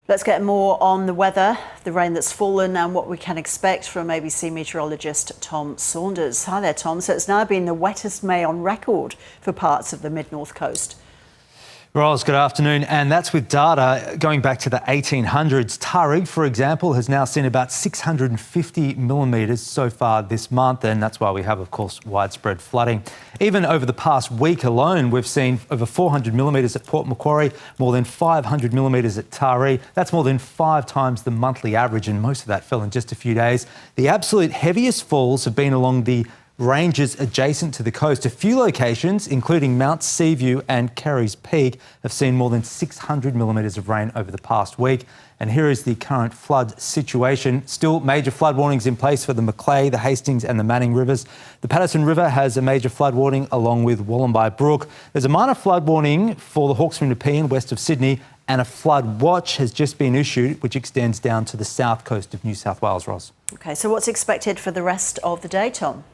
Let's get more on the weather, the rain that's fallen and what we can expect from ABC meteorologist Tom Saunders. Hi there, Tom. So it's now been the wettest May on record for parts of the Mid North Coast. Roz, good afternoon. And that's with data going back to the 1800s. Taree, for example, has now seen about 650 millimetres so far this month, and that's why we have, of course, widespread flooding. Even over the past week alone, we've seen over 400 millimetres at Port Macquarie, more than 500 millimetres at Taree. That's more than 5 times the monthly average, and most of that fell in just a few days. The absolute heaviest falls have been along the ranges adjacent to the coast. A few locations, including Mount Seaview and Carries Peak, have seen more than 600 millimetres of rain over the past week. And here is the current flood situation. Still major flood warnings in place for the Macleay, the Hastings and the Manning rivers. The Patterson River has a major flood warning along with Wollombi Brook. There's a minor flood warning for the Hawkesbury Nepean west of Sydney, and a flood watch has just been issued, which extends down to the south coast of New South Wales, Ross. OK, so what's expected for the rest of the day, Tom?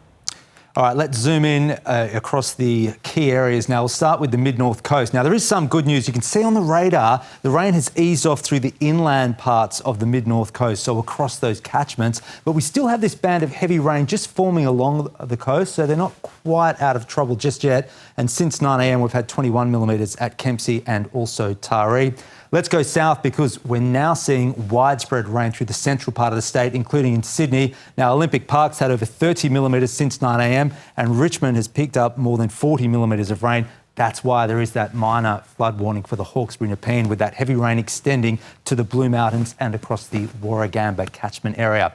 All right, let's zoom in across the key areas now. We'll start with the Mid North Coast. Now, there is some good news. You can see on the radar, the rain has eased off through the inland parts of the Mid North Coast, so across those catchments. But we still have this band of heavy rain just forming along the coast, so they're not quite out of trouble just yet. And since 9 a.m, we've had 21 millimetres at Kempsey and also Taree. Let's go south because we're now seeing widespread rain through the central part of the state, including in Sydney. Now, Olympic Park's had over 30 millimetres since 9 a.m, and Richmond has picked up more than 40 millimetres of rain. That's why there is that minor flood warning for the Hawkesbury Nepean, with that heavy rain extending to the Blue Mountains and across the Warragamba catchment area.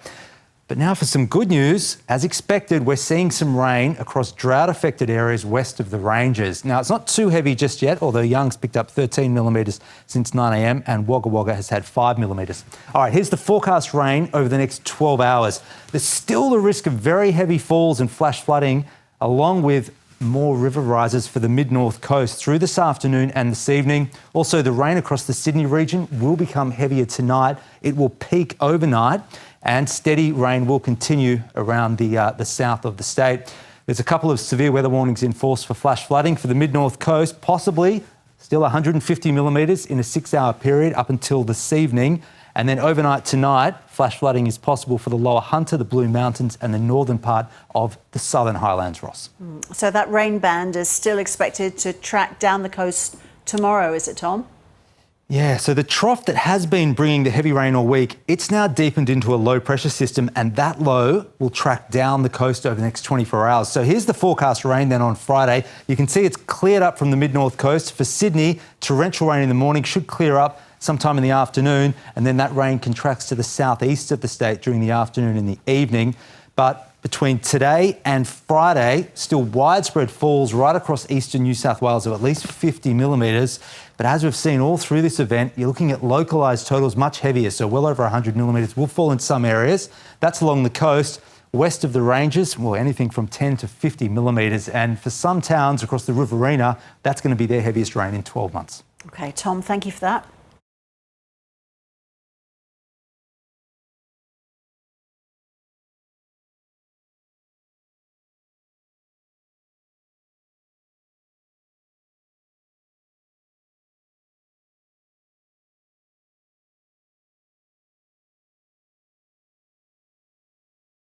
But now for some good news. As expected, we're seeing some rain across drought-affected areas west of the ranges. Now, it's not too heavy just yet, although Young's picked up 13 millimetres since 9 a.m, and Wagga Wagga has had 5 millimetres. All right, here's the forecast rain over the next 12 hours. There's still the risk of very heavy falls and flash flooding, along with more river rises for the Mid North Coast through this afternoon and this evening. Also, the rain across the Sydney region will become heavier tonight. It will peak overnight, and steady rain will continue around the south of the state. There's a couple of severe weather warnings in force for flash flooding for the Mid North Coast, possibly still 150 millimetres in a 6-hour period up until this evening. And then overnight tonight, flash flooding is possible for the lower Hunter, the Blue Mountains and the northern part of the southern highlands, Ross. So that rain band is still expected to track down the coast tomorrow, is it, Tom? Yeah, so the trough that has been bringing the heavy rain all week, it's now deepened into a low pressure system, and that low will track down the coast over the next 24 hours. So here's the forecast rain then on Friday. You can see it's cleared up from the Mid North Coast. For Sydney, torrential rain in the morning should clear up sometime in the afternoon, and then that rain contracts to the southeast of the state during the afternoon and the evening. But between today and Friday, still widespread falls right across eastern New South Wales of at least 50 millimetres. But as we've seen all through this event, you're looking at localised totals much heavier, so well over 100 millimetres will fall in some areas. That's along the coast. West of the ranges, well, anything from 10 to 50 millimetres. And for some towns across the Riverina, that's going to be their heaviest rain in 12 months. OK, Tom, thank you for that.